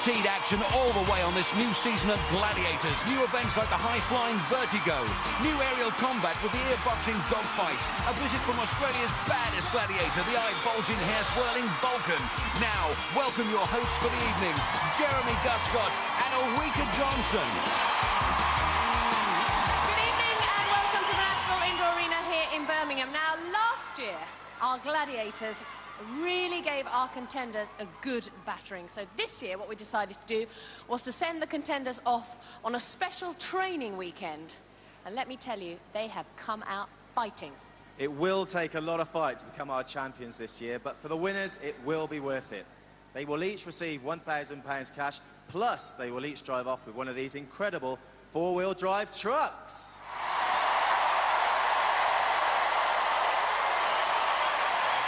Guaranteed action all the way on this new season of Gladiators. New events like the high-flying Vertigo, new aerial combat with the ear-boxing Dogfight, a visit from Australia's baddest gladiator, the eye-bulging, hair-swirling Vulcan. Now, welcome your hosts for the evening, Jeremy Guscott and Ulrika Johnson. Good evening and welcome to the National Indoor Arena here in Birmingham. Now, last year, our gladiators really gave our contenders a good battering. So this year, what we decided to do was to send the contenders off on a special training weekend. And let me tell you, they have come out fighting. It will take a lot of fight to become our champions this year, but for the winners, it will be worth it. They will each receive £1,000 cash, plus they will each drive off with one of these incredible four-wheel drive trucks.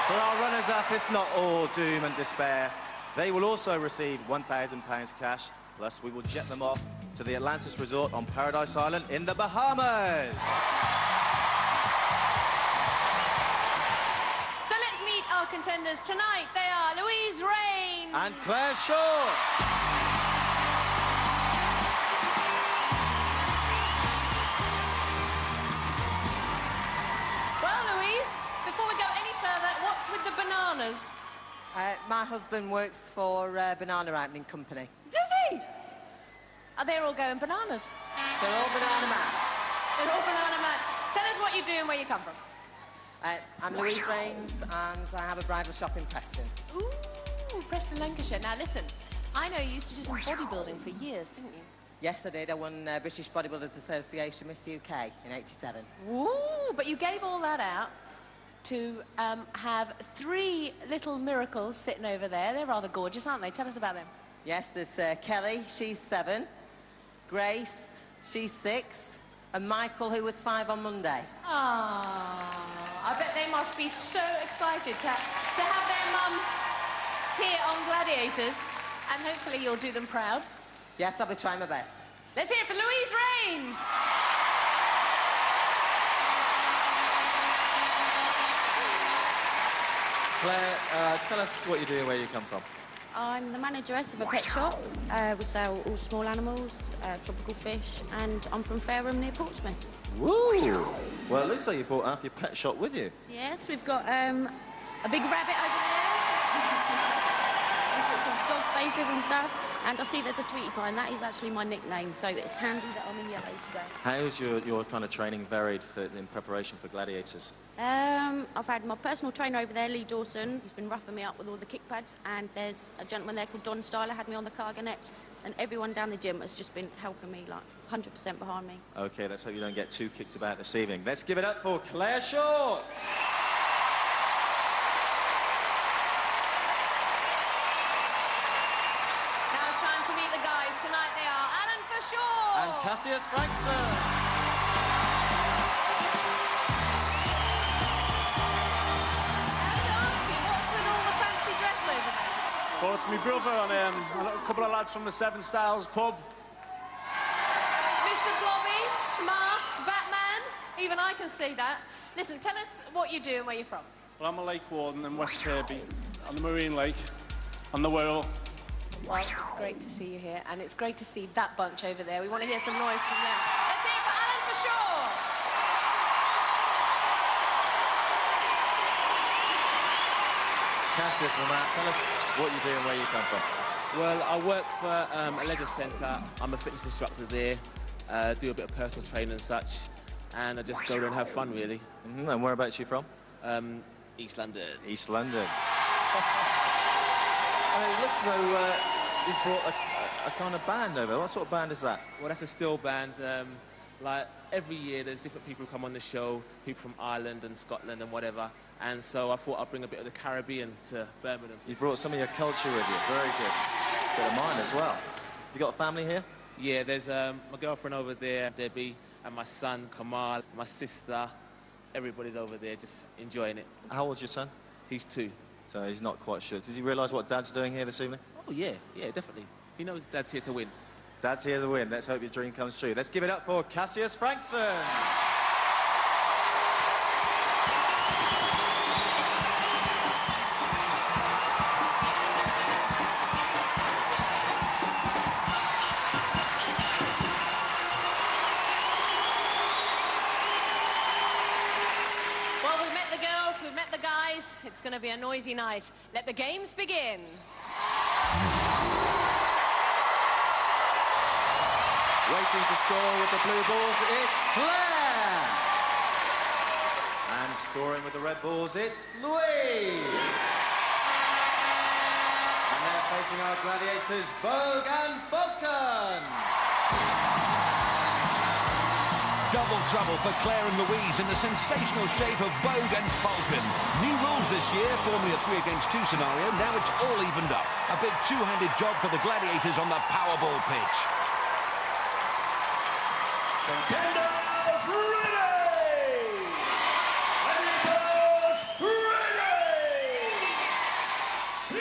For our runners-up, it's not all doom and despair. They will also receive £1,000 cash, plus we will jet them off to the Atlantis Resort on Paradise Island in the Bahamas. So let's meet our contenders tonight. They are Louise Rain and Claire Short. Well, Louise, before we go any further, what's with the bananas? My husband works for Banana Ripening Company. Does he? Are they all going bananas? They're all banana mad. They're all banana mad. Tell us what you do and where you come from. I'm Louise Rains and I have a bridal shop in Preston. Ooh, Preston, Lancashire. Now listen, I know you used to do some bodybuilding for years, didn't you? Yes, I did. I won British Bodybuilders Association Miss UK in '87. Ooh, but you gave all that out to have three little miracles sitting over there. They're rather gorgeous, aren't they? Tell us about them. Yes, there's Kelly, she's 7, Grace, she's 6, and Michael, who was 5 on Monday. Ah, I bet they must be so excited to have their mum here on Gladiators, and hopefully you'll do them proud. Yes, I'll be trying my best. Let's hear it for Louise Rains. Claire, tell us what you do and where you come from. I'm the manageress of a pet shop. We sell all small animals, tropical fish, and I'm from Fareham near Portsmouth. Woo! Well, it looks like you brought half your pet shop with you. Yes, we've got a big rabbit over there. All sorts of dog faces and stuff. And I see there's a Tweety Pie, and that is actually my nickname, so it's handy that I'm in yellow today. How's your kind of training varied in preparation for Gladiators? I've had my personal trainer over there, Lee Dawson. He's been roughing me up with all the kick pads, and there's a gentleman there called Don Styler, had me on the cargo nets, and everyone down the gym has just been helping me, like, 100% behind me. OK, let's hope you don't get too kicked about this evening. Let's give it up for Claire Short. Tonight they are Forshaw and Cassius, Frankson. What's with all the fancy dress over there? Well, it's my brother and a couple of lads from the Seven Styles pub. Mr. Blobby, Mask, Batman, even I can see that. Listen, tell us what you do and where you're from. Well, I'm a lake warden in West Kirby, on the Marine Lake, on the Wirral. Well, it's great to see you here, and it's great to see that bunch over there. We want to hear some noise from them. Let's hear it for Forshaw. Cassius, tell us what you do and where you come from. Well, I work for a leisure centre. I'm a fitness instructor there, do a bit of personal training and such, and I just go there and have fun, really. And whereabouts are you from? East London. East London. It looks as though you've brought a kind of band over. What sort of band is that? Well, that's a steel band. Like, every year there's different people who come on the show, people from Ireland and Scotland and whatever, and so I thought I'd bring a bit of the Caribbean to Birmingham. You've brought some of your culture with you. Very good. A bit of mine as well. You got a family here? Yeah, there's my girlfriend over there, Debbie, and my son, Kamal, my sister. Everybody's over there just enjoying it. How old's your son? He's 2. So he's not quite sure. Does he realise what Dad's doing here this evening? Oh, yeah, definitely. He knows Dad's here to win. Dad's here to win. Let's hope your dream comes true. Let's give it up for Cassius Frankson. we've met the guys. It's going to be a noisy night. Let the games begin. Waiting to score with the blue balls, it's Claire. And scoring with the red balls, it's Louise. And they're facing our gladiators, Vogue and Vulcan. Double trouble for Claire and Louise in the sensational shape of Vogue and Falcon. New rules this year, formerly a 3 against 2 scenario. Now it's all evened up. A big two-handed job for the gladiators on the Powerball pitch. Contenders ready! Gladiators ready! 3,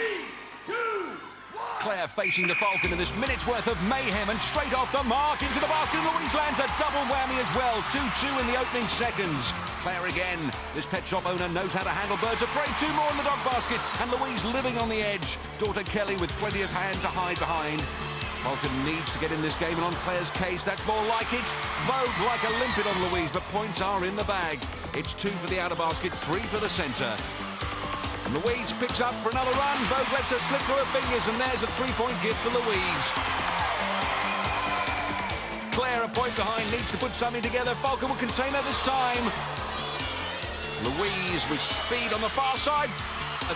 2, 1! Claire facing the Falcon in this minute's worth of mayhem, and straight off the mark into the basket. Louise lands a double whammy as well. 2-2 in the opening seconds. Claire again. This pet shop owner knows how to handle birds of prey. 2 more in the dog basket, and Louise living on the edge. Daughter Kelly with plenty of hand to hide behind. Falcon needs to get in this game, and on Claire's case, that's more like it. Vogue like a limpet on Louise, but points are in the bag. It's 2 for the outer basket, 3 for the centre. Louise picks up for another run. Vogue lets her slip through her fingers, and there's a 3-point gift for Louise. Claire, a point behind, needs to put something together. Falcon will contain her this time. Louise with speed on the far side.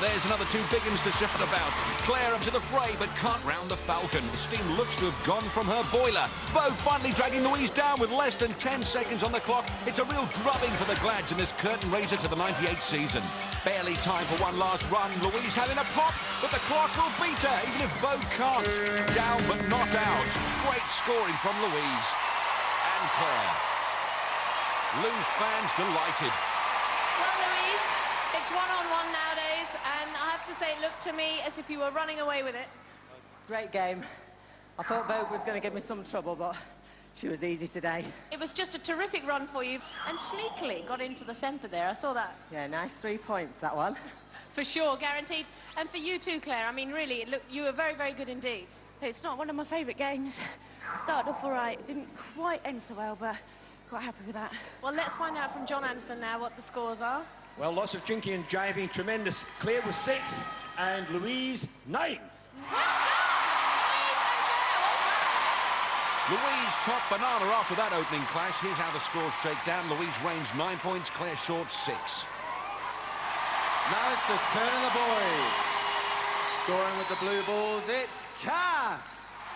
There's another 2 big ones to shout about. Claire up to the fray, but can't round the Falcon. The steam looks to have gone from her boiler. Vogue finally dragging Louise down with less than 10 seconds on the clock. It's a real drubbing for the Glads in this curtain raiser to the 98 season. Barely time for one last run. Louise having a pop, but the clock will beat her, even if Vogue can't. Down, but not out. Great scoring from Louise. And Claire. Lou's fans delighted. Well, Louise, it's one-on-one nowadays, and I have to say it looked to me as if you were running away with it. Great game. I thought Vogue was going to give me some trouble, but she was easy today. It was just a terrific run for you, and sneakily got into the centre there. I saw that. Yeah, nice 3 points, that one. For sure, guaranteed. And for you too, Claire. I mean, really, you were very, very good indeed. It's not one of my favourite games. Started off all right. Didn't quite end so well, but quite happy with that. Well, let's find out from John Anderson now what the scores are. Well, lots of drinking and jiving, tremendous. Claire was 6 and Louise 9. Louise top banana after that opening clash. Here's how the scores shake down. Louise reigns 9 points, Claire short 6. Now it's the turn of the boys. Scoring with the blue balls, it's Cass.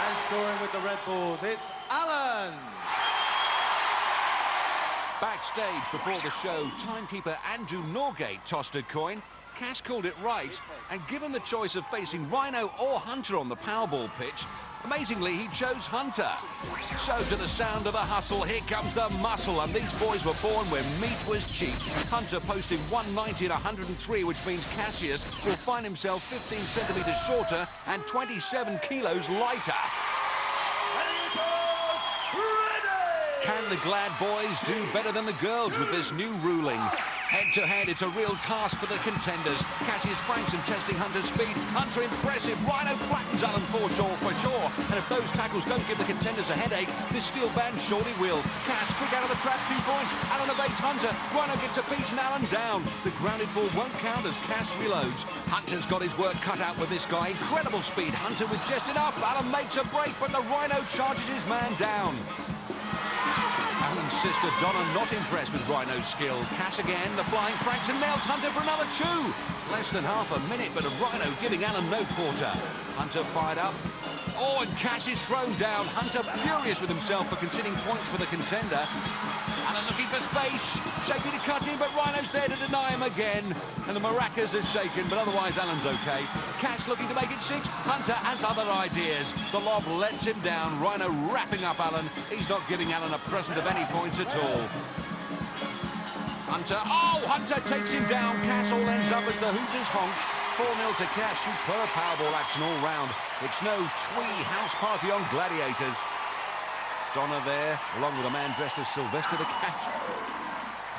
And scoring with the red balls, it's Alan. Backstage before the show, timekeeper Andrew Norgate tossed a coin. Cass called it right, and given the choice of facing Rhino or Hunter on the Powerball pitch, amazingly, he chose Hunter. So to the sound of the hustle, here comes the muscle, and these boys were born where meat was cheap. Hunter posting 190 and 103, which means Cassius will find himself 15 centimetres shorter and 27 kilos lighter. Can the Glad boys do better than the girls with this new ruling? Head-to-head, it's a real task for the contenders. Cassius Frankson testing Hunter's speed. Hunter impressive. Rhino flattens Alan Forshaw for sure. And if those tackles don't give the contenders a headache, this steel band surely will. Cass quick out of the trap, 2 points. Alan evades Hunter. Rhino gets a piece and Alan down. The grounded ball won't count as Cass reloads. Hunter's got his work cut out with this guy. Incredible speed. Hunter with just enough. Alan makes a break, but the Rhino charges his man down. Alan's sister Donna not impressed with Rhino's skill. Cass again, the flying Frankson nails Hunter for another 2. Less than half a minute, but a Rhino giving Alan no quarter. Hunter fired up. Oh, and Cass is thrown down. Hunter furious with himself for conceding points for the contender. Alan looking for space. Shapey to cut in, but Rhino's there to deny him again. And the maracas are shaken, but otherwise Alan's okay. Cass looking to make it 6. Hunter has other ideas. The lob lets him down. Rhino wrapping up Alan. He's not giving Alan a present of any points at all. Hunter, oh, Hunter takes him down. Cass all ends up as the Hooters honked. 4-0 to Cass. Superb Powerball action all round. It's no twee house party on Gladiators. Donna there, along with a man dressed as Sylvester the Cat.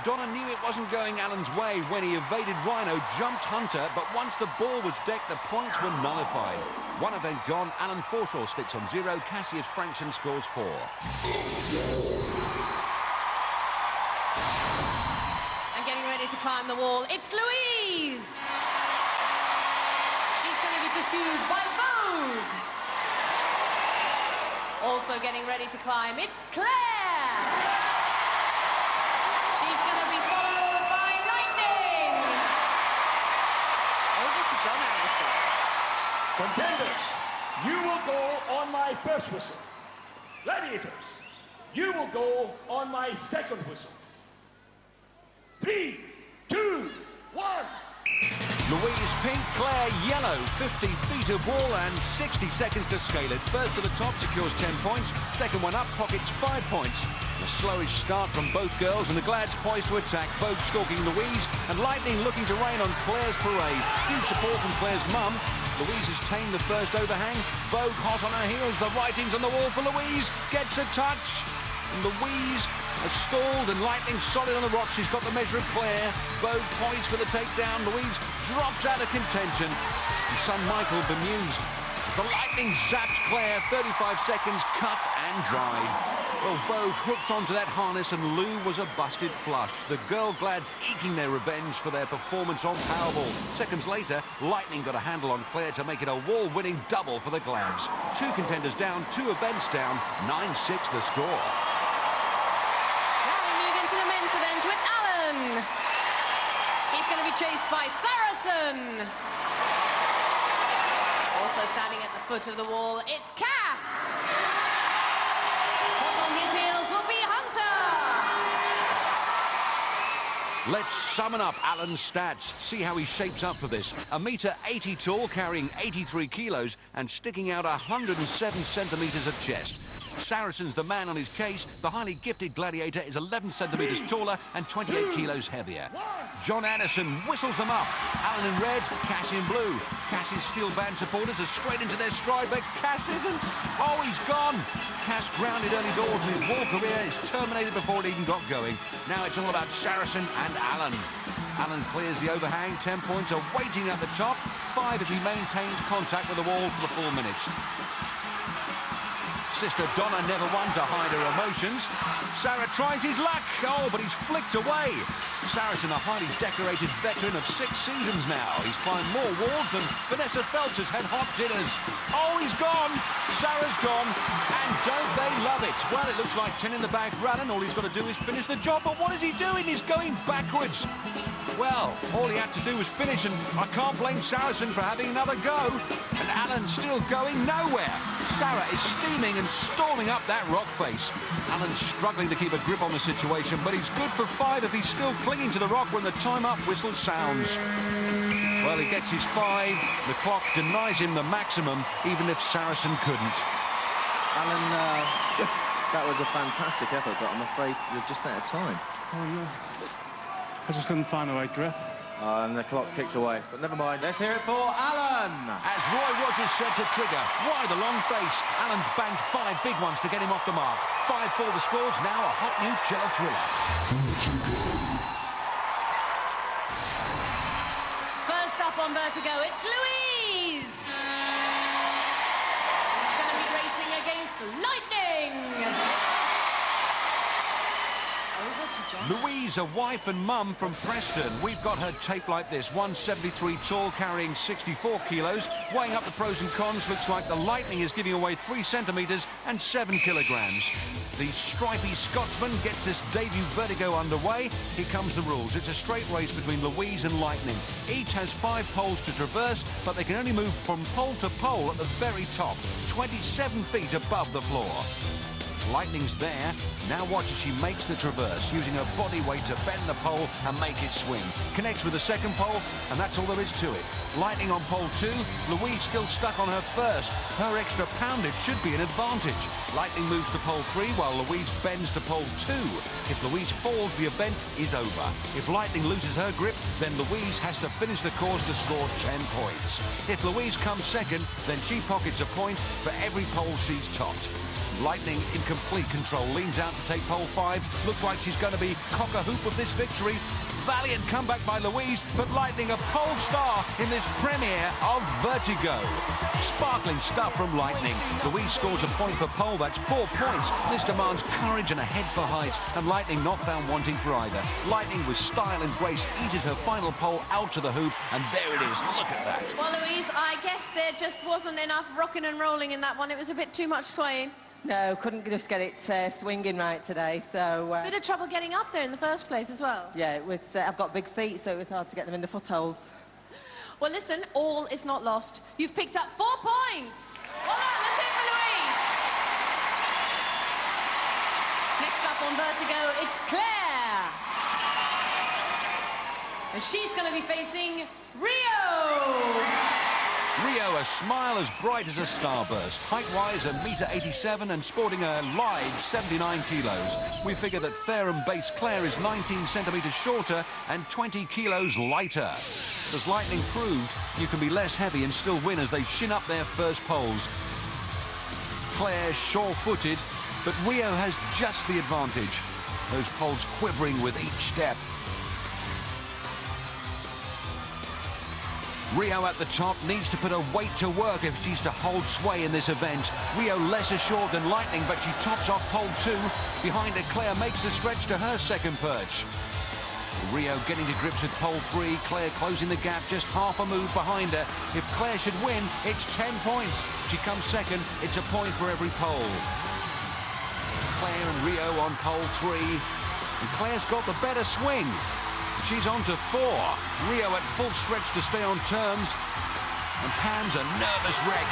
Donna knew it wasn't going Alan's way when he evaded Rhino, jumped Hunter, but once the ball was decked, the points were nullified. One event gone, Alan Forshaw sticks on 0, Cassius Frankson scores 4. to climb the wall. It's Louise. She's going to be pursued by Vogue. Also getting ready to climb, it's Claire. She's going to be followed by Lightning. Over to John Anderson. Contenders, you will go on my first whistle. Gladiators, you will go on my second whistle. 3, 2, 1. Louise pink, Claire yellow, 50 feet of wall and 60 seconds to scale it. First to the top secures 10 points, second one up pockets 5 points. A slowish start from both girls and the Glads poised to attack. Vogue stalking Louise and Lightning looking to rain on Claire's parade. Huge support from Claire's mum. Louise has tamed the first overhang. Vogue hot on her heels, the writing's on the wall for Louise. Gets a touch. And Louise has stalled and Lightning solid on the rock. She's got the measure of Claire. Vogue poised for the takedown. Louise drops out of contention. And son Michael bemused as the Lightning zaps Claire. 35 seconds cut and dried. Well, Vogue hooks onto that harness and Lou was a busted flush. The girl Glads eking their revenge for their performance on Powerball. Seconds later, Lightning got a handle on Claire to make it a wall-winning double for the Glads. 2 contenders down, 2 events down, 9-6 the score. To the men's event with Alan. He's going to be chased by Saracen. Also standing at the foot of the wall, it's Cass. Hot on his heels will be Hunter. Let's summon up Alan's stats. See how he shapes up for this. 1.80 metre tall, carrying 83 kilos and sticking out 107 centimetres of chest. Saracen's the man on his case. The highly gifted Gladiator is 11 centimetres taller and 28 kilos heavier. John Anderson whistles them up. Alan in red, Cass in blue. Cass's steel band supporters are straight into their stride, but Cass isn't. Oh, he's gone. Cass grounded early doors and his wall career is terminated before it even got going. Now it's all about Saracen and Alan. Alan clears the overhang. 10 points are waiting at the top. 5 if he maintains contact with the wall for the 4 minutes. Sister Donna never one to hide her emotions. Sarah tries his luck. Oh, but he's flicked away. Saracen, a highly decorated veteran of 6 seasons now. He's climbed more walls than Vanessa Phelps has had hot dinners. Oh, he's gone. Sarah's gone. And don't they love it? Well, it looks like 10 in the bag running. All he's got to do is finish the job. But what is he doing? He's going backwards. Well, all he had to do was finish, and I can't blame Saracen for having another go. And Alan's still going nowhere. Sarah is steaming and storming up that rock face. Alan's struggling to keep a grip on the situation, but he's good for 5 if he's still clinging to the rock when the time-up whistle sounds. Well, he gets his 5. The clock denies him the maximum, even if Saracen couldn't. Alan, that was a fantastic effort, but I'm afraid you're just out of time. Oh, no. I just couldn't find the right grip. And the clock ticks away. But never mind, let's hear it for Alan! As Roy Rogers said to trigger, why the long face? Alan's banked 5 big ones to get him off the mark. 5 for the scores, now a hot new killer thriller. First up on Vertigo, it's Louise. She's going to be racing against Lightning. Over to John. Louise, a wife and mum from Preston. We've got her taped like this. 173 tall, carrying 64 kilos. Weighing up the pros and cons, looks like the Lightning is giving away 3 centimetres and 7 kilograms. The stripy Scotsman gets this debut Vertigo underway. Here comes the rules. It's a straight race between Louise and Lightning. Each has 5 poles to traverse, but they can only move from pole to pole at the very top, 27 feet above the floor. Lightning's there. Now watch as she makes the traverse, using her body weight to bend the pole and make it swing. Connects with the second pole, and that's all there is to it. Lightning on pole 2, Louise still stuck on her first. Her extra poundage should be an advantage. Lightning moves to pole 3 while Louise bends to pole 2. If Louise falls, the event is over. If Lightning loses her grip, then Louise has to finish the course to score 10 points. If Louise comes second, then she pockets a point for every pole she's topped. Lightning in complete control, leans out to take pole 5. Looks like she's going to be cock-a-hoop of this victory. valiant comeback by Louise, but Lightning a pole star in this premiere of Vertigo. Sparkling stuff from Lightning. Louise scores a point per pole, that's 4 points. This demands courage and a head for height, and Lightning not found wanting for either. Lightning with style and grace eases her final pole out to the hoop, and there it is, look at that. Well, Louise, I guess there just wasn't enough rocking and rolling in that one. It was a bit too much swaying. No, couldn't just get it swinging right today, so... Bit of trouble getting up there in the first place as well. Yeah, it was... I've got big feet, so it was hard to get them in the footholds. Well, listen, all is not lost. You've picked up 4 points. Well done, that's it for Louise. Next up on Vertigo, it's Claire. And she's going to be facing Rio. Rio, a smile as bright as a starburst. Height-wise, 1.87 m and sporting a live 79 kilos. We figure that fair and base Claire is 19 centimetres shorter and 20 kilos lighter. As Lightning proved, you can be less heavy and still win as they shin up their first poles. Claire sure-footed, but Rio has just the advantage. Those poles quivering with each step. Rio at the top needs to put her weight to work if she's to hold sway in this event. Rio less assured than Lightning, but she tops off pole 2. Behind her, Claire makes the stretch to her second perch. Rio getting to grips with pole 3. Claire closing the gap, just half a move behind her. If Claire should win, it's 10 points. She comes second, it's a point for every pole. Claire and Rio on pole 3. And Claire's got the better swing. She's on to 4. Rio at full stretch to stay on terms. And Pam's a nervous wreck.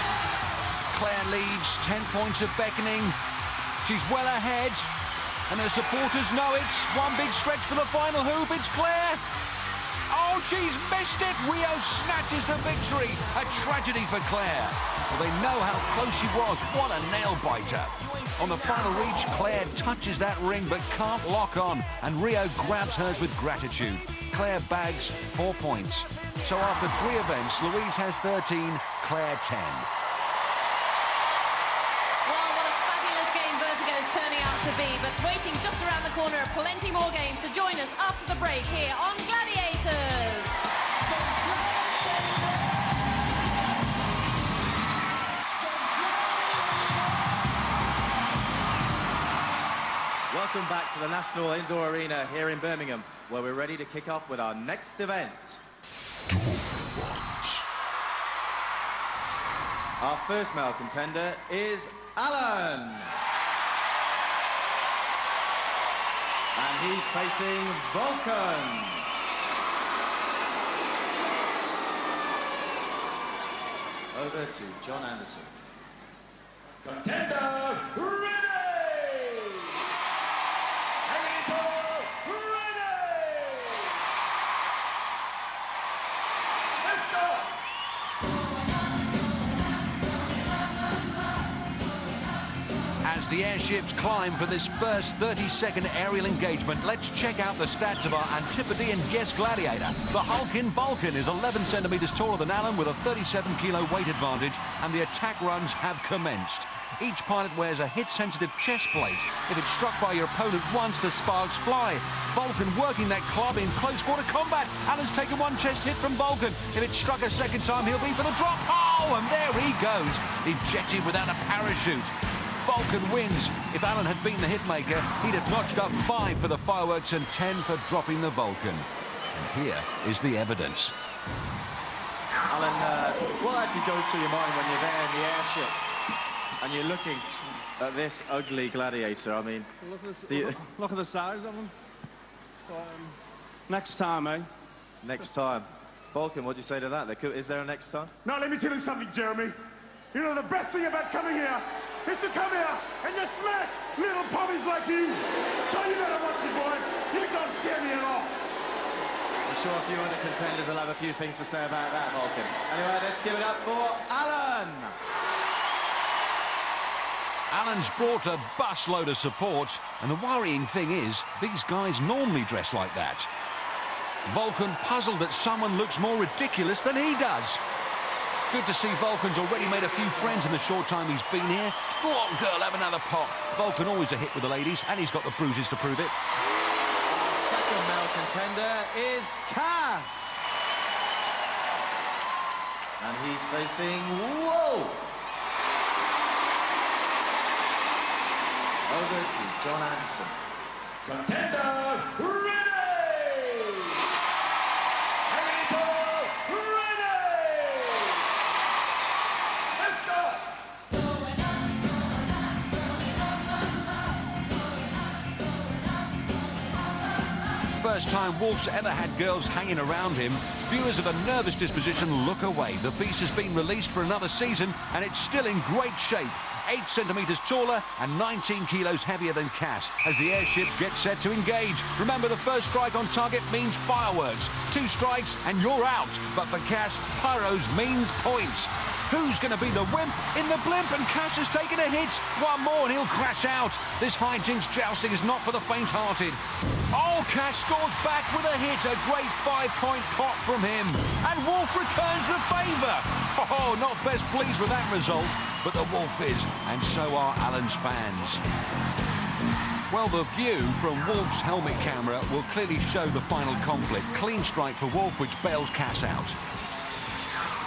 Claire leads, 10 points of beckoning. She's well ahead. And her supporters know it's one big stretch for the final hoop. It's Claire. Oh, she's missed it. Rio snatches the victory. A tragedy for Claire. Well, they know how close she was. What a nail-biter. On the final reach, Claire touches that ring but can't lock on, and Rio grabs hers with gratitude. Claire bags 4 points. So after 3 events, Louise has 13, Claire 10. Well, what a fabulous game Vertigo's turning out to be, but waiting just around the corner are plenty more games, so join us after the break here on Gladiators. Welcome back to the National Indoor Arena here in Birmingham, where we're ready to kick off with our next event. Dogfight. Our first male contender is Alan. And he's facing Vulcan. Over to John Anderson. Contender, ready! As the airships climb for this first 30-second aerial engagement, let's check out the stats of our Antipodean guest gladiator. The Hulking Vulcan is 11 centimetres taller than Alan with a 37-kilo weight advantage, and the attack runs have commenced. Each pilot wears a hit-sensitive chest plate. If it's struck by your opponent once, the sparks fly. Vulcan working that club in close-quarter combat. Alan's taken 1 chest hit from Vulcan. If it's struck a second time, he'll be for the drop. Oh, and there he goes, ejected without a parachute. Vulcan wins. If Alan had been the hitmaker, he'd have notched up 5 for the fireworks and 10 for dropping the Vulcan. And here is the evidence. Alan, what actually goes through your mind when you're there in the airship and you're looking at this ugly gladiator? I mean, Look at the size of him. Next time, eh? Next time. Vulcan, what do you say to that? Is there a next time? Now let me tell you something, Jeremy. You know the best thing about coming here is to come here and just smash little puppies like you. So you better watch it, boy. You don't scare me at all. I'm sure a few other contenders will have a few things to say about that, Vulcan. Anyway, let's give it up for Alan. Alan's brought a busload of support, and the worrying thing is, these guys normally dress like that. Vulcan puzzled that someone looks more ridiculous than he does. Good to see Vulcan's already made a few friends in the short time he's been here. Go on, girl, have another pop. Vulcan always a hit with the ladies, and he's got the bruises to prove it. Second second male contender is Cass. And he's facing Wolf. Over to John Anderson. Contender, ready! People, ready! Let's go! First time Wolf's ever had girls hanging around him. Viewers of a nervous disposition look away. The beast has been released for another season and it's still in great shape. 8 centimetres taller and 19 kilos heavier than Cass as the airships get set to engage. Remember, the first strike on target means fireworks. 2 strikes and you're out. But for Cass, pyros means points. Who's going to be the wimp in the blimp? And Cass has taken a hit. One more and he'll crash out. This hijinks jousting is not for the faint-hearted. Oh, Cass scores back with a hit. A great 5-point pot from him. And Wolf returns the favour. Oh, not best pleased with that result. But the Wolf is, and so are Alan's fans. Well, the view from Wolf's helmet camera will clearly show the final conflict. Clean strike for Wolf, which bails Cass out.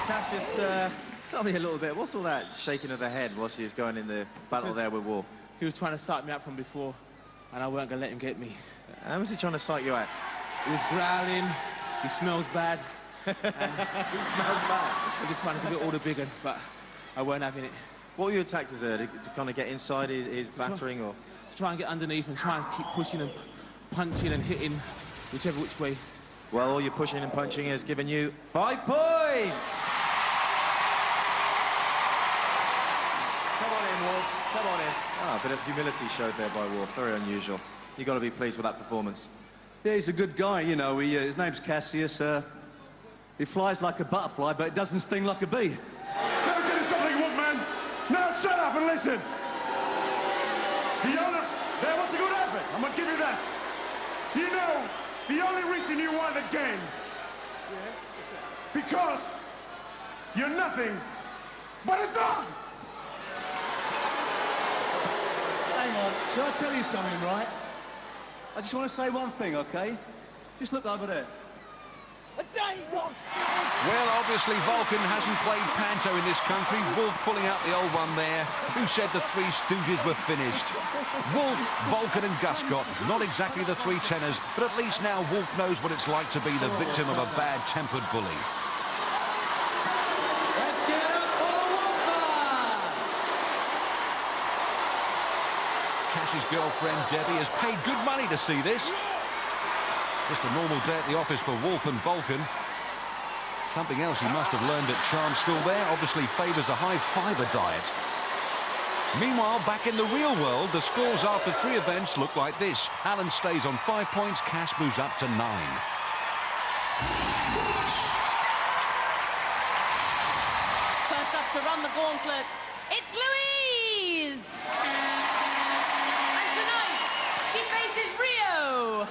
Cassius, tell me a little bit, what's all that shaking of the head whilst he was going in the battle there with Wolf? He was trying to psych me out from before, and I weren't going to let him get me. How was he trying to psych you out? He was growling, he smells bad. He smells bad. I was just trying to give it all the big one, but I weren't having it. What were your tactics there? To kind of get inside his battering, or? To try and get underneath and try and keep pushing and punching and hitting, whichever which way. Well, all your pushing and punching has given you 5 points! Come on in, Wolf. Come on in. Ah, a bit of humility showed there by Wolf. Very unusual. You've got to be pleased with that performance. Yeah, he's a good guy, you know. His name's Cassius. He flies like a butterfly, but it doesn't sting like a bee. Let me tell you something, Wolfman. Now shut up and listen. That was a good effort. I'm gonna give you that. You know, the only reason you won the game, because you're nothing but a dog. Hang on, shall I tell you something, right? I just want to say one thing, okay? Just look over there. Well, obviously, Vulcan hasn't played panto in this country. Wolf pulling out the old one there. Who said the Three Stooges were finished? Wolf, Vulcan and Guscott. Not exactly the 3 tenors, but at least now Wolf knows what it's like to be the victim of a bad-tempered bully. Let's get up for the Wolfman! Cass's girlfriend, Debbie, has paid good money to see this. Just a normal day at the office for Wolf and Vulcan. Something else he must have learned at charm school there obviously favours a high-fibre diet. Meanwhile, back in the real world, the scores after 3 events look like this. Alan stays on 5 points, Cass moves up to 9. First up to run the gauntlet, it's Louise! And tonight, she faces Rio!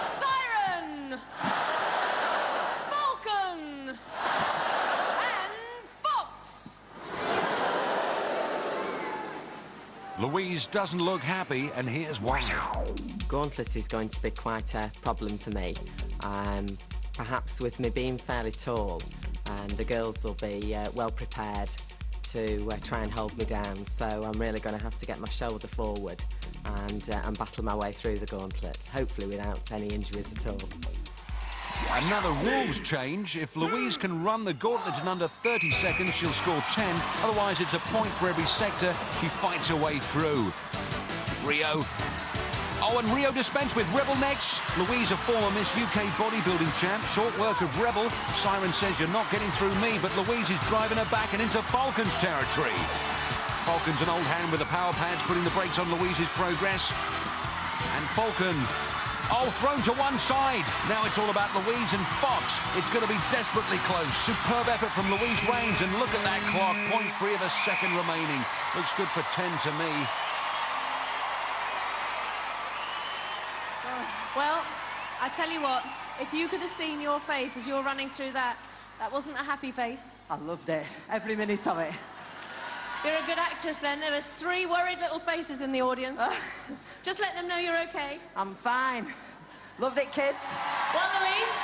Siren! Falcon! And Fox! Louise doesn't look happy, and here's why. Gauntlet is going to be quite a problem for me. Perhaps with me being fairly tall, the girls will be well prepared to try and hold me down. So I'm really going to have to get my shoulder forward and battle my way through the gauntlet, hopefully without any injuries at all. Another rules change. If Louise can run the gauntlet in under 30 seconds, she'll score 10. Otherwise, it's a point for every sector she fights her way through. Rio. Oh, and Rio dispensed with Rebel next. Louise, a former Miss UK bodybuilding champ. Short work of Rebel. Siren says you're not getting through me, but Louise is driving her back and into Falcon's territory. Falcon's an old hand with the power pads, putting the brakes on Louise's progress. And Falcon, oh, thrown to one side. Now it's all about Louise and Fox. It's going to be desperately close. Superb effort from Louise Rains, and look at that clock. 0.3 of a second remaining. Looks good for 10 to me. Well, I tell you what, if you could have seen your face as you're running through that wasn't a happy face. I loved it. Every minute of it. You're a good actress then. There was 3 worried little faces in the audience. Just let them know you're okay. I'm fine. Loved it, kids. Well, Louise,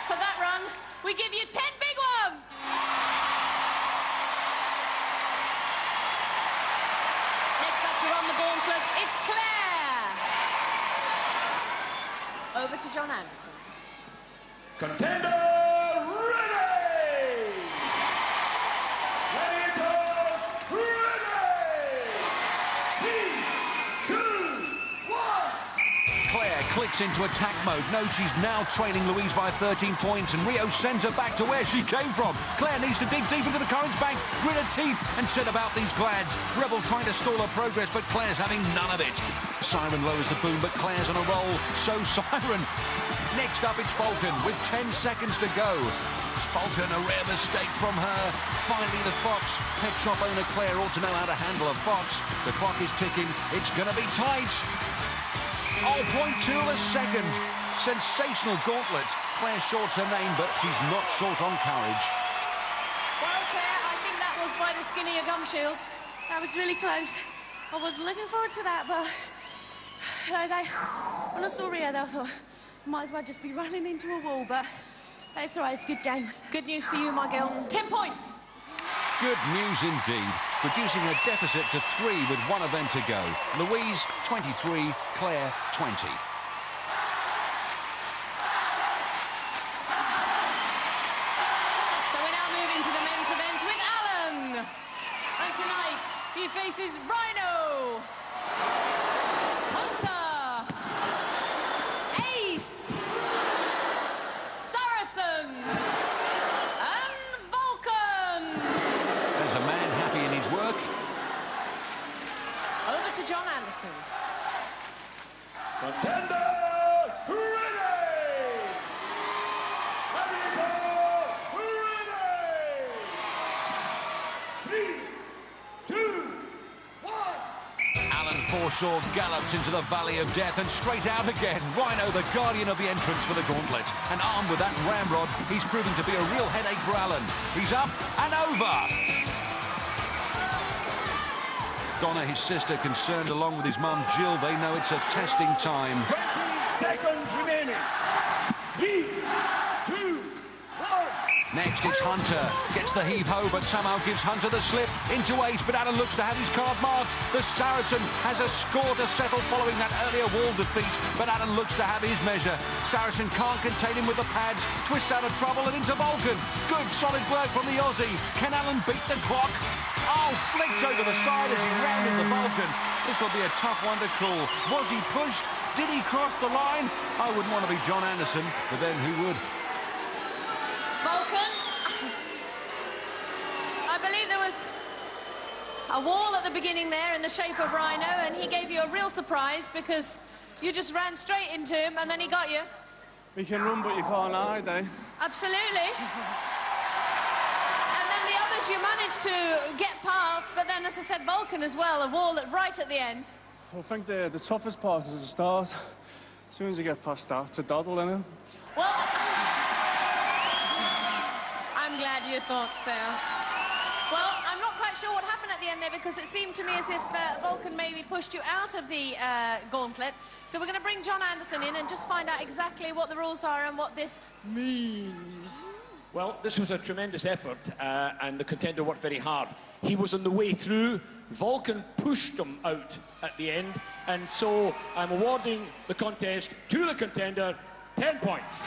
for that run, we give you 10 big ones! Next up to run the gauntlet, it's Claire. Over to John Anderson. Contender ready! Gladiators ready! 3, 2, 1! Claire clicks into attack mode, knows she's now trailing Louise by 13 points, and Rio sends her back to where she came from. Claire needs to dig deep into the currents bank, grit her teeth, and set about these glads. Rebel trying to stall her progress, but Claire's having none of it. Siren lowers the boom, but Claire's on a roll, so Siren. Next up, it's Falcon, with 10 seconds to go. Vulcan, a rare mistake from her. Finally, the Fox. Pet shop owner Claire ought to know how to handle a Fox. The clock is ticking. It's going to be tight. Oh, 0.2 of a second. Sensational gauntlet. Claire shorts her name, but she's not short on courage. Well, Claire, I think that was by the skin of your gum shield. That was really close. I was looking forward to that, but you know, when I saw Rio, I thought, might as well just be running into a wall, but that's all right, it's a good game. Good news for you, my girl. 10 points. Good news indeed. Reducing her deficit to 3 with 1 event to go. Louise, 23, Claire, 20. So we're now moving to the men's event with Alan. And tonight, he faces Rhino, Hunter, Ace, Saracen, and Vulcan. There's a man happy in his work. Over to John Anderson. Contender ready! Ready! 3, 2, 1! Alan Forshaw gallops into the valley of death and straight out again. Rhino, the guardian of the entrance for the gauntlet. And armed with that ramrod, he's proving to be a real headache for Alan. He's up and over. Donna, his sister, concerned along with his mum, Jill. They know it's a testing time. 20 seconds remaining. 3, 2, 1. Next, it's Hunter. Gets the heave-ho, but somehow gives Hunter the slip into Ace, but Alan looks to have his card marked. The Saracen has a score to settle following that earlier wall defeat, but Alan looks to have his measure. Saracen can't contain him with the pads, twists out of trouble and into Vulcan. Good, solid work from the Aussie. Can Alan beat the clock? Oh, flicked over the side as he rounded the Vulcan. This will be a tough one to call. Was he pushed? Did he cross the line? I wouldn't want to be John Anderson, but then who would? Vulcan, I believe there was a wall at the beginning there in the shape of Rhino, and he gave you a real surprise because you just ran straight into him and then he got you. You can run, but you can't hide, eh? Absolutely. And then the others you managed to get past, but then, as I said, Vulcan as well, a wall right at the end. I think the toughest part is the start. As soon as you get past that, it's a doddle, innit? Well, I'm glad you thought so. Well, I'm not quite sure what happened at the end there because it seemed to me as if Vulcan maybe pushed you out of the gauntlet. So we're going to bring John Anderson in and just find out exactly what the rules are and what this means. Well, this was a tremendous effort, and the contender worked very hard. He was on the way through. Vulcan pushed him out at the end, and so I'm awarding the contest to the contender 10 points.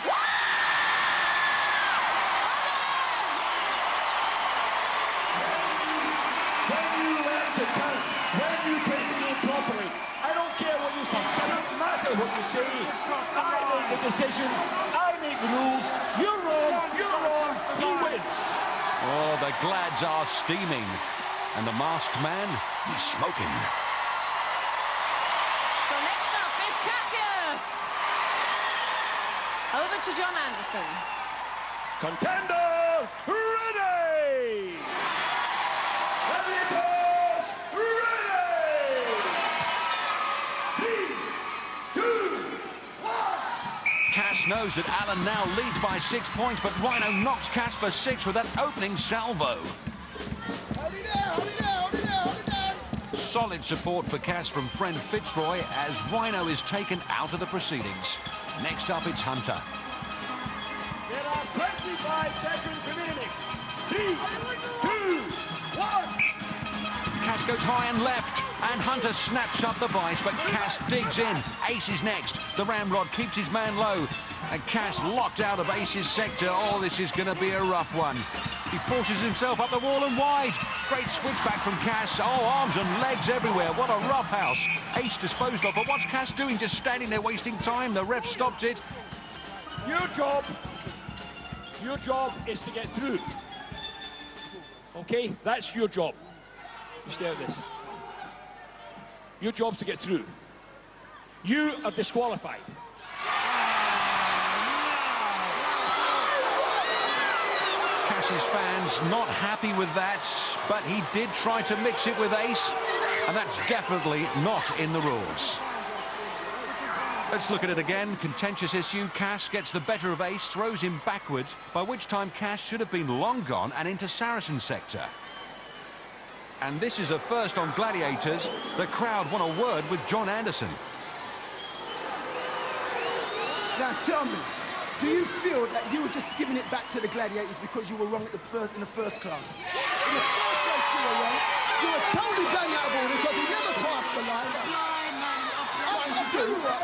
When you learn to count, when you play the game properly, I don't care what you say, it doesn't matter what you say. I make the decision, I make the rules, you're wrong, he wins. Oh, the Glads are steaming. And the masked man, he's smoking. So next up is Cassius. Over to John Anderson. Contender ready! Gladiators ready! 3, 2, 1! Cass knows that Alan now leads by 6 points, but Rhino knocks Cass for 6 with that opening salvo. Hold it there, hold it there, hold it there! Solid support for Cass from friend Fitzroy as Rhino is taken out of the proceedings. Next up, it's Hunter. There are 25 seconds remaining. 3, 2, 1. Cass goes high and left, and Hunter snaps up the vice, but Cass digs in. Ace is next. The ramrod keeps his man low, and Cass locked out of Ace's sector. Oh, this is going to be a rough one. He forces himself up the wall and wide. Great switchback from Cass. Oh, arms and legs everywhere. What a roughhouse. Ace disposed of, but what's Cass doing? Just standing there wasting time. The ref stopped it. Your job is to get through. Okay, that's your job. You stay out of this. Your job's to get through. You are disqualified. Cass's fans not happy with that, but he did try to mix it with Ace, and that's definitely not in the rules. Let's look at it again. Contentious issue. Cass gets the better of Ace, throws him backwards, by which time Cass should have been long gone and into Saracen sector. And this is a first on Gladiators. The crowd want a word with John Anderson. Now tell me, do you feel that you were just giving it back to the Gladiators because you were wrong at in the first class? In the first race you were wrong. You were totally bang out of order because he never passed the line. I tell you what,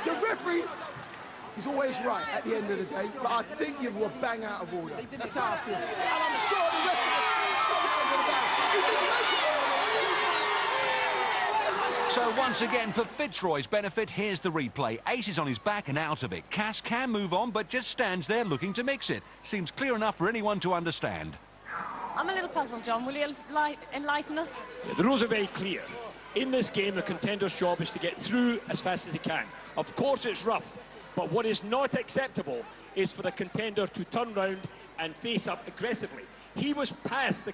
the referee is always right at the end of the day, but I think you were bang out of order. That's how I feel. And I'm sure the rest of the So once again, for Fitzroy's benefit, here's the replay. Ace is on his back and out of it. Cass can move on, but just stands there looking to mix it. Seems clear enough for anyone to understand. I'm a little puzzled, John. Will you enlighten us? Yeah, the rules are very clear. In this game, the contender's job is to get through as fast as he can. Of course, it's rough, but what is not acceptable is for the contender to turn round and face up aggressively. He was past the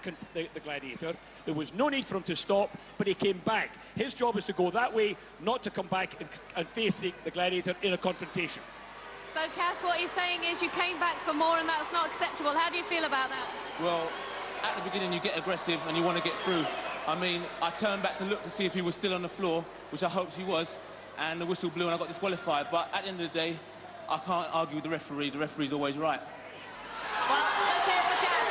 Gladiator. There was no need for him to stop, but he came back. His job is to go that way, not to come back and face the Gladiator in a confrontation. So, Cass, what he's saying is you came back for more and that's not acceptable. How do you feel about that? Well, at the beginning you get aggressive and you want to get through. I mean, I turned back to look to see if he was still on the floor, which I hoped he was, and the whistle blew and I got disqualified. But at the end of the day, I can't argue with the referee. The referee's always right. Well, let's hear it for Cass.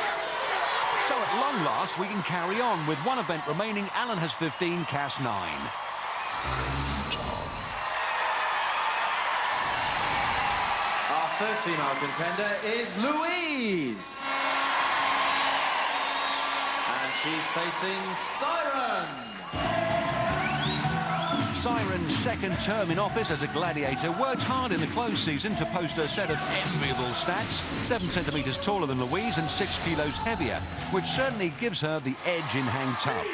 So at long last, we can carry on. With one event remaining, Alan has 15, Cass 9. Our first female contender is Louise. And she's facing Siren. Siren's second term in office as a Gladiator worked hard in the close season to post a set of enviable stats, 7 centimetres taller than Louise and 6 kilos heavier, which certainly gives her the edge in hang tough.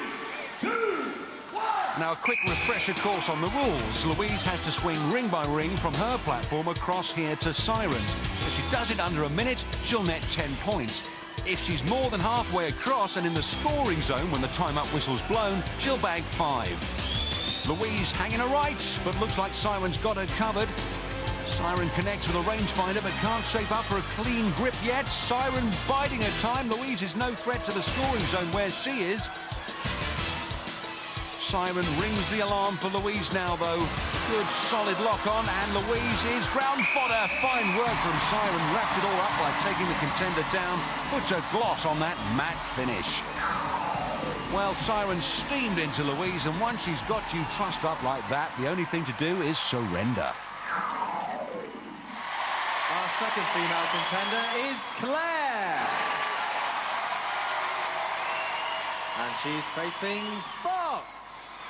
Now a quick refresher course on the rules. Louise has to swing ring by ring from her platform across here to Siren's. If she does it under a minute, she'll net 10 points. If she's more than halfway across and in the scoring zone when the time-up whistle's blown, she'll bag 5. Louise hanging her right, but looks like Siren's got her covered. Siren connects with a rangefinder, but can't shape up for a clean grip yet. Siren biding her time. Louise is no threat to the scoring zone where she is. Siren rings the alarm for Louise now, though. Good solid lock on, and Louise is ground fodder. Fine work from Siren. Wrapped it all up by taking the contender down. Puts a gloss on that matte finish. Well, Siren steamed into Louise, and once she's got you trussed up like that, the only thing to do is surrender. Our second female contender is Claire. And she's facing Fox.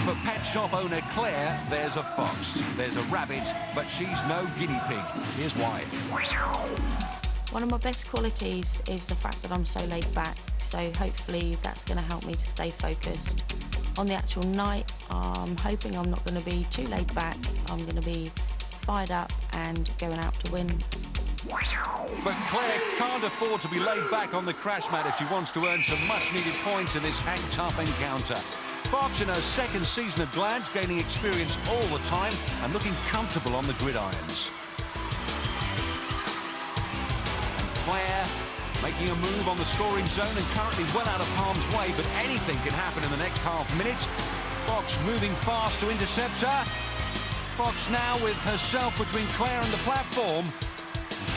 For pet shop owner Claire, there's a fox. There's a rabbit, but she's no guinea pig. Here's why. One of my best qualities is the fact that I'm so laid back, so hopefully that's going to help me to stay focused. On the actual night, I'm hoping I'm not going to be too laid back. I'm going to be fired up and going out to win. But Claire can't afford to be laid back on the crash mat if she wants to earn some much-needed points in this hang-tough encounter. Fox in her second season of Glads, gaining experience all the time and looking comfortable on the gridirons. Claire making a move on the scoring zone and currently well out of harm's way, but anything can happen in the next half-minute. Fox moving fast to intercept her. Fox now with herself between Claire and the platform.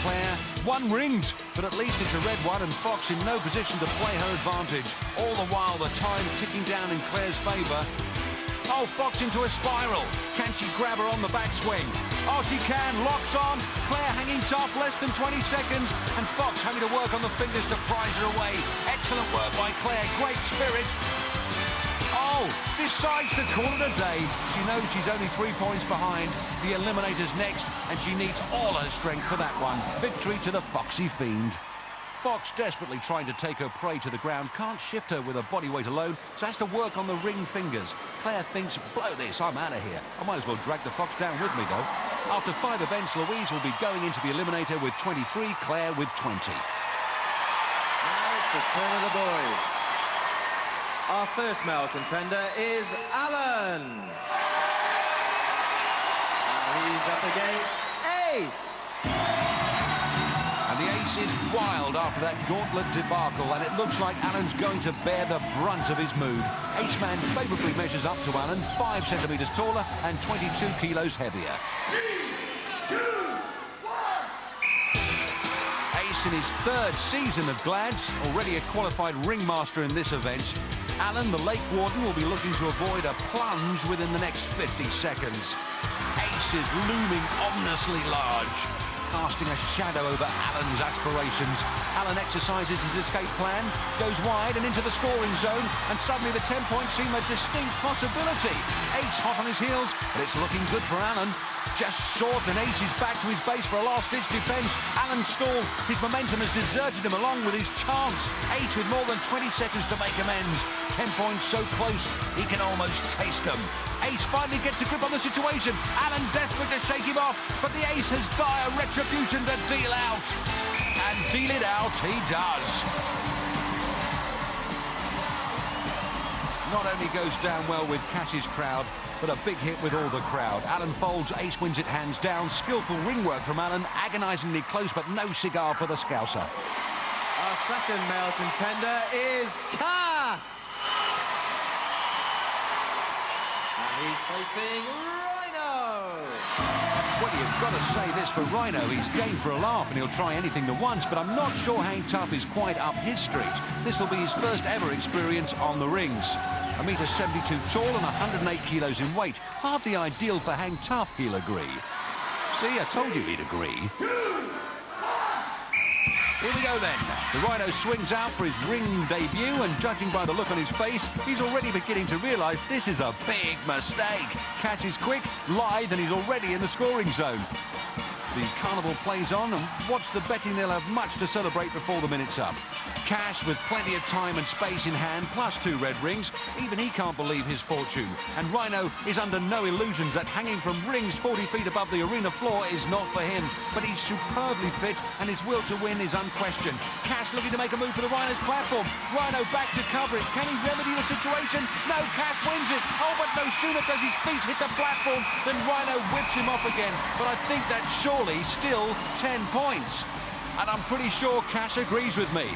Claire, one ringed, but at least it's a red one, and Fox in no position to play her advantage. All the while, the time ticking down in Claire's favour. Oh, Fox into a spiral. Can she grab her on the backswing? Oh, she can. Locks on. Claire hanging tough, less than 20 seconds, and Fox having to work on the fingers to prize her away. Excellent work by Claire. Great spirit. Oh, decides to call it a day. She knows she's only 3 points behind. The Eliminator's next, and she needs all her strength for that one. Victory to the Foxy Fiend. Fox desperately trying to take her prey to the ground. Can't shift her with her body weight alone, so has to work on the ring fingers. Claire thinks, blow this, I'm out of here. I might as well drag the Fox down with me, though. After 5 events, Louise will be going into the Eliminator with 23, Claire with 20. Now it's the turn of the boys. Our first male contender is Alan. And he's up against Ace. And the Ace is wild after that Gauntlet debacle, and it looks like Alan's going to bear the brunt of his mood. Ace Man favourably measures up to Alan, 5 centimetres taller and 22 kilos heavier. 3, 2, 1. Ace in his 3rd season of Glads, already a qualified ringmaster in this event. Alan, the Lake Warden, will be looking to avoid a plunge within the next 50 seconds. Ace is looming ominously large, casting a shadow over Alan's aspirations. Alan exercises his escape plan, goes wide and into the scoring zone, and suddenly the 10 points seem a distinct possibility. Ace hot on his heels, but it's looking good for Alan. Just short, and Ace is back to his base for a last-ditch defence. Alan stalled. His momentum has deserted him along with his chance. Ace with more than 20 seconds to make amends. 10 points so close, he can almost taste them. Ace finally gets a grip on the situation. Alan desperate to shake him off, but the Ace has dire retribution to deal out. And deal it out he does. Not only goes down well with Cassius' crowd, but a big hit with all the crowd. Alan folds, Ace wins it hands down. Skillful ring work from Alan, agonisingly close, but no cigar for the Scouser. Our second male contender is Cass. And he's facing Rhino. Well, you've got to say this for Rhino. He's game for a laugh and he'll try anything at once, but I'm not sure Hang Tough is quite up his street. This will be his first ever experience on the rings. 1.72 m tall and 108 kilos in weight. Hardly ideal for Hang Tough, he'll agree. See, I told you he'd agree. Here we go then. The Rhino swings out for his ring debut, and judging by the look on his face, he's already beginning to realise this is a big mistake. Cass is quick, lithe, and he's already in the scoring zone. The carnival plays on, and what's the betting? They'll have much to celebrate before the minute's up. Cass with plenty of time and space in hand, plus 2 red rings. Even he can't believe his fortune. And Rhino is under no illusions that hanging from rings 40 feet above the arena floor is not for him. But he's superbly fit, and his will to win is unquestioned. Cass looking to make a move for the Rhino's platform. Rhino back to cover it. Can he remedy the situation? No, Cass wins it. Oh, but no sooner does his feet hit the platform than Rhino whips him off again. But I think that's surely still 10 points. And I'm pretty sure Cass agrees with me.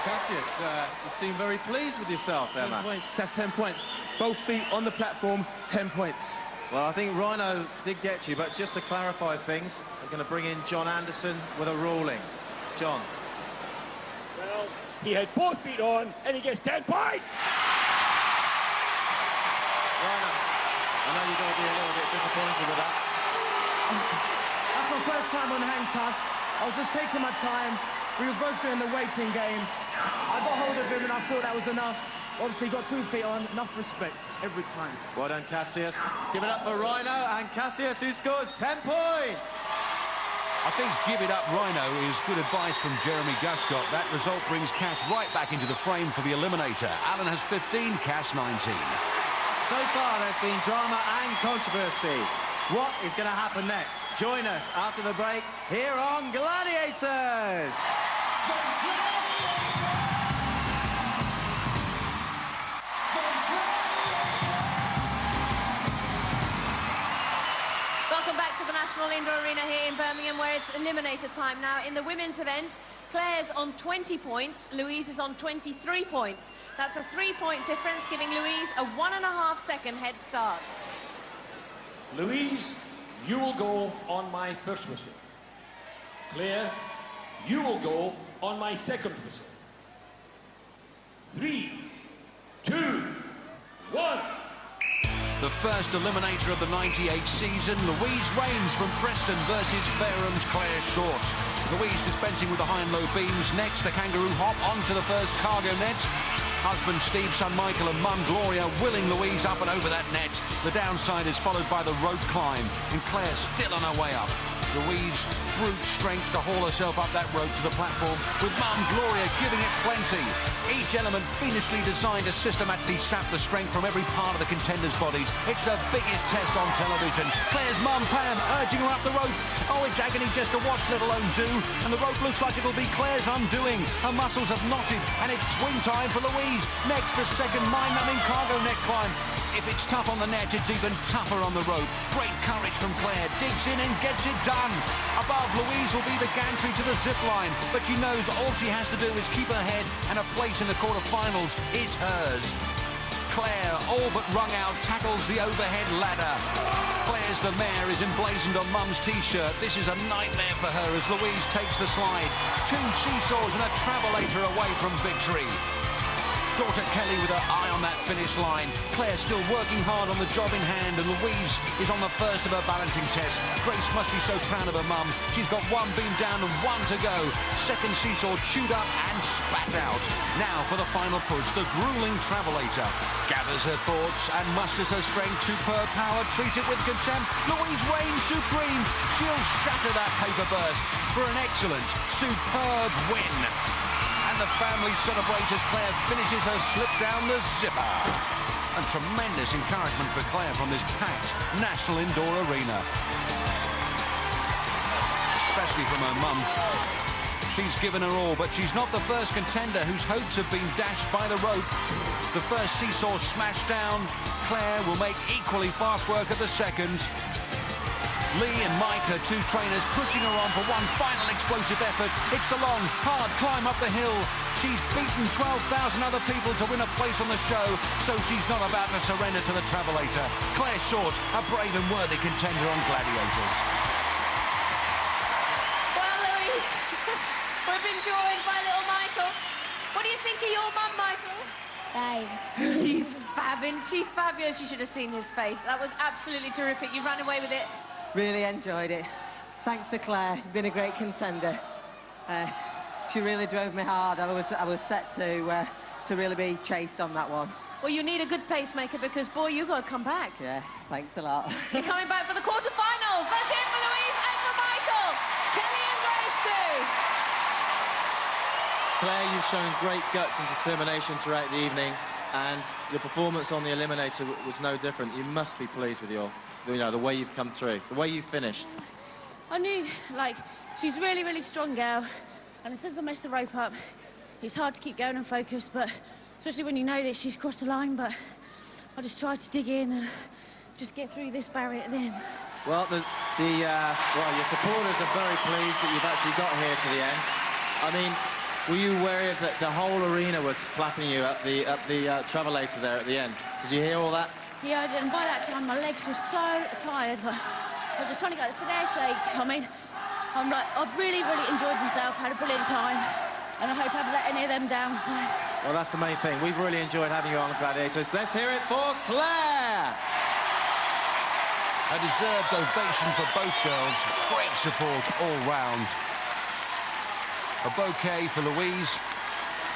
Cassius, you seem very pleased with yourself there, man. 10 points, that's 10 points. Both feet on the platform, 10 points. Well, I think Rhino did get you, but just to clarify things, we're going to bring in John Anderson with a ruling. John. Well, he had both feet on, and he gets 10 points! Rhino, I know you're going to be a little bit disappointed with that. That's my first time on Hang Tough. I was just taking my time. We was both doing the waiting game. I got hold of him and I thought that was enough. Obviously, got 2 feet on, enough respect every time. Well done, Cassius. Give it up for Rhino, and Cassius, who scores 10 points. I think give it up, Rhino, is good advice from Jeremy Guscott. That result brings Cass right back into the frame for the Eliminator. Alan has 15, Cass 19. So far, there's been drama and controversy. What is going to happen next? Join us after the break here on Gladiators. Welcome back to the National Indoor Arena here here in Birmingham, where it's Eliminator time now. In the women's event, Claire's on 20 points, Louise is on 23 points. That's a 3-point difference, giving Louise a 1.5-second head start. Louise, you will go on my first whistle. Claire, you will go on my second whistle. 3, 2, 1. The first eliminator of the 98 season, Louise reigns from Preston versus Fairham's Claire Short. Louise dispensing with the high and low beams. Next, the kangaroo hop onto the first cargo net. Husband Steve, son Michael and mum Gloria willing Louise up and over that net. The downside is followed by the rope climb, and Claire still on her way up. Louise, brute strength to haul herself up that rope to the platform, with mum Gloria giving it plenty. Each element fiendishly designed to systematically sap the strength from every part of the contenders' bodies. It's the biggest test on television. Claire's mum Pam urging her up the rope. Oh, it's agony just to watch, let alone do. And the rope looks like it'll be Claire's undoing. Her muscles have knotted, and it's swing time for Louise. Next, the second mind-numbing cargo net climb. If it's tough on the net, it's even tougher on the rope. Great courage from Claire. Digs in and gets it done. Above, Louise will be the gantry to the zip line, but she knows all she has to do is keep her head, and a place in the quarterfinals is hers. Claire, all but wrung out, tackles the overhead ladder. Claire's the mare is emblazoned on mum's t-shirt. This is a nightmare for her as Louise takes the slide. 2 seesaws and a travelator away from victory. Daughter Kelly with her eye on that finish line. Claire still working hard on the job in hand, and Louise is on the first of her balancing test. Grace must be so proud of her mum. She's got 1 beam down and 1 to go. Second seesaw chewed up and spat out. Now for the final push, the grueling travelator. Gathers her thoughts and musters her strength. Superb power, treat it with contempt. Louise reigns supreme. She'll shatter that paper burst for an excellent, superb win. And the family celebrates as Claire finishes her slip down the zipper. And tremendous encouragement for Claire from this packed National Indoor Arena. Especially from her mum. She's given her all, but she's not the first contender whose hopes have been dashed by the rope. The first seesaw smashed down. Claire will make equally fast work at the second. Lee and Mike, her 2 trainers, pushing her on for one final explosive effort. It's the long, hard climb up the hill. She's beaten 12,000 other people to win a place on the show, so she's not about to surrender to the travelator. Claire Short, a brave and worthy contender on Gladiators. Well, Louise, we've been joined by little Michael. What do you think of your mum, Michael? She's fab, isn't she? Fabulous. You should have seen his face. That was absolutely terrific. You ran away with it. Really enjoyed it. Thanks to Claire, been a great contender. She really drove me hard. I was set to really be chased on that one. Well, you need a good pacemaker because, boy, you've got to come back. Yeah, thanks a lot. You're coming back for the quarterfinals. That's it for Louise and for Michael. Kelly and Grace too. Claire, you've shown great guts and determination throughout the evening, and your performance on the Eliminator was no different. You must be pleased with the way you've come through, the way you finished. I knew, like, she's really, really strong girl, and as soon as I messed the rope up, it's hard to keep going and focus, but especially when you know that she's crossed the line, but I just tried to dig in and just get through this barrier at the end. Well, your supporters are very pleased that you've actually got here to the end. I mean, were you worried that the whole arena was clapping you up the travelator there at the end? Did you hear all that? Yeah, I did, and by that time my legs were so tired, but I was just trying to go for their sake. I mean, I've really, really enjoyed myself, had a brilliant time, and I hope I haven't let any of them down, so... Well, that's the main thing. We've really enjoyed having you on the Gladiators. Let's hear it for Claire! A deserved ovation for both girls. Great support all round. A bouquet for Louise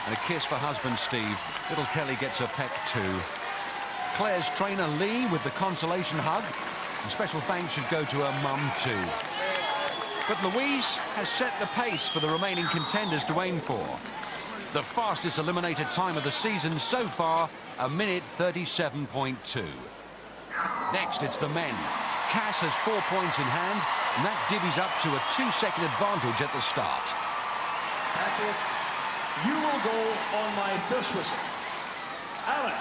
and a kiss for husband Steve. Little Kelly gets a peck too. Claire's trainer Lee with the consolation hug. And special thanks should go to her mum too. But Louise has set the pace for the remaining contenders to aim for. The fastest eliminated time of the season so far, 1:37.2. Next, it's the men. Cass has 4 points in hand, and that divvies up to a 2-second advantage at the start. Cassius, you will go on my first whistle. Alan,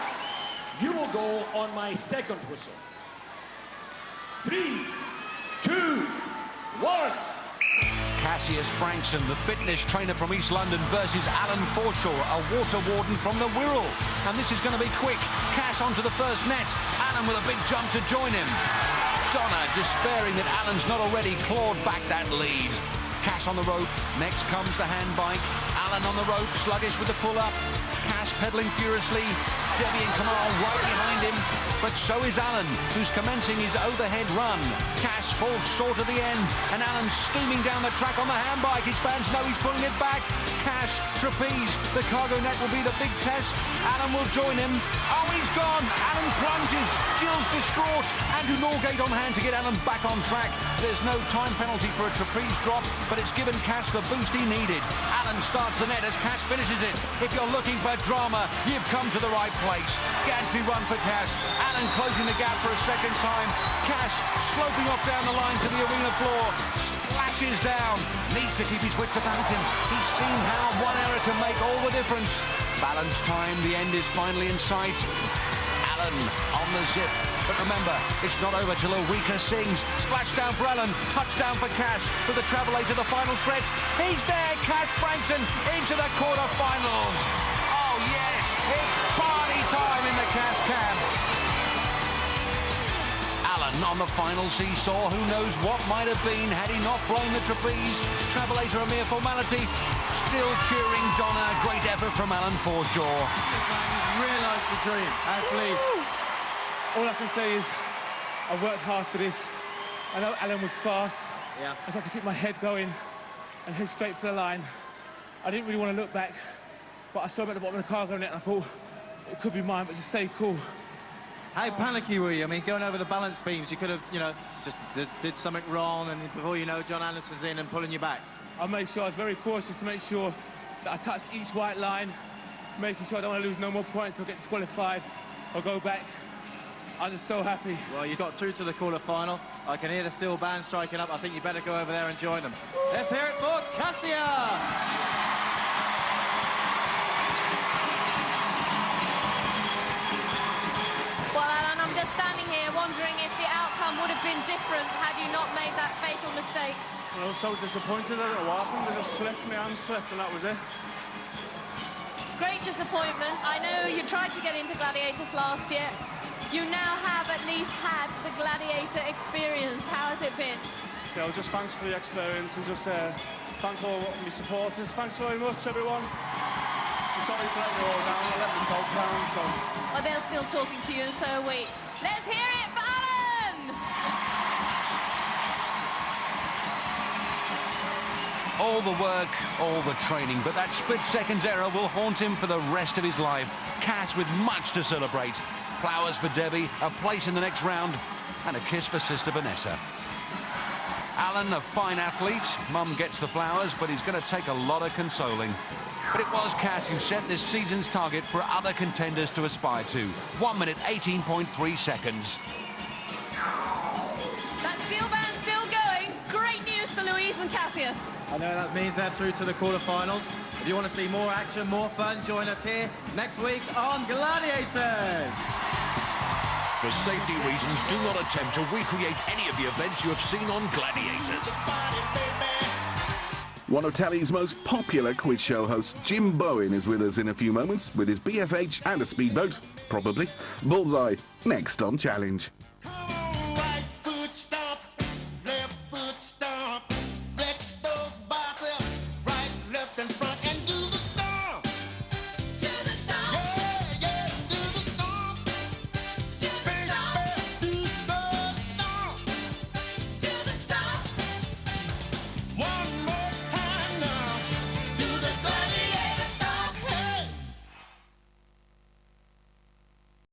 you will go on my second whistle. 3, 2, 1. Cassius Frankson, the fitness trainer from East London, versus Alan Forshaw, a water warden from the Wirral. And this is going to be quick. Cass onto the first net. Alan with a big jump to join him. Donna despairing that Alan's not already clawed back that lead. Cass on the rope. Next comes the hand bike. Alan on the rope, sluggish with the pull-up. Cass pedalling furiously. Debbie and Kamal right behind him. But so is Alan, who's commencing his overhead run. Cass falls short at the end, and Alan's steaming down the track on the handbike. His fans know he's pulling it back. Cass, trapeze, the cargo net will be the big test. Alan will join him. Oh, he's gone. Alan plunges. Jill's distraught. Andrew Norgate on hand to get Alan back on track. There's no time penalty for a trapeze drop, but it's given Cass the boost he needed. Alan starts the net as Cass finishes it. If you're looking for drama, you've come to the right place. Gadsby run for Cass. Alan closing the gap for a second time. Cass sloping off down the line to the arena floor. Splashes down. Needs to keep his wits about him. He's seen how one error can make all the difference. Balance time. The end is finally in sight. Alan on the zip. But remember, it's not over till Eureka sings. Splashdown for Alan. Touchdown for Cass. With the Travelator, the final threat. He's there. Cass Frankson into the quarter-finals. Oh, yes. It's party time in the Cass camp. Alan on the final seesaw. Who knows what might have been had he not blown the trapeze. Travelator a mere formality. Still cheering Donna. Great effort from Alan Forshaw. Yes, man, you've realised your dream. Please. All I can say is I worked hard for this. I know Alan was fast. Yeah. I just had to keep my head going and head straight for the line. I didn't really want to look back, but I saw him at the bottom of the cargo net and I thought it could be mine, but just stay cool. How panicky were you? I mean, going over the balance beams, you could have, you know, just did something wrong, and before you know, John Anderson's in and pulling you back. I made sure I was very cautious to make sure that I touched each white line, making sure I don't want to lose no more points or get disqualified or go back. I'm just so happy. Well, you got through to the quarter-final. I can hear the steel band striking up. I think you better go over there and join them. Let's hear it for Cassius! Well, Alan, I'm just standing here wondering if the outcome would have been different had you not made that fatal mistake. I was so disappointed that it happened. There's a slip, my hand slipped, and that was it. Great disappointment. I know you tried to get into Gladiators last year. You now have at least had the Gladiator experience. How has it been? Yeah, well, just thanks for the experience and just thank all my supporters. Thanks very much, everyone. I'm sorry to let you all down. I let myself down, so... Well, they're still talking to you, and so are we. Let's hear it for Alan! All the work, all the training, but that split-seconds error will haunt him for the rest of his life. Cass with much to celebrate. Flowers for Debbie, a place in the next round, and a kiss for Sister Vanessa. Alan, a fine athlete. Mum gets the flowers, but he's going to take a lot of consoling. But it was Cass who set this season's target for other contenders to aspire to. 1 minute, 18.3 seconds. That steel band's still going. Great news for Louise and Cassius. I know that means they're through to the quarterfinals. If you want to see more action, more fun, join us here next week on Gladiators. For safety reasons, do not attempt to recreate any of the events you have seen on Gladiators. One of Tally's most popular quiz show hosts, Jim Bowen, is with us in a few moments with his BFH and a speedboat, probably. Bullseye, next on Challenge.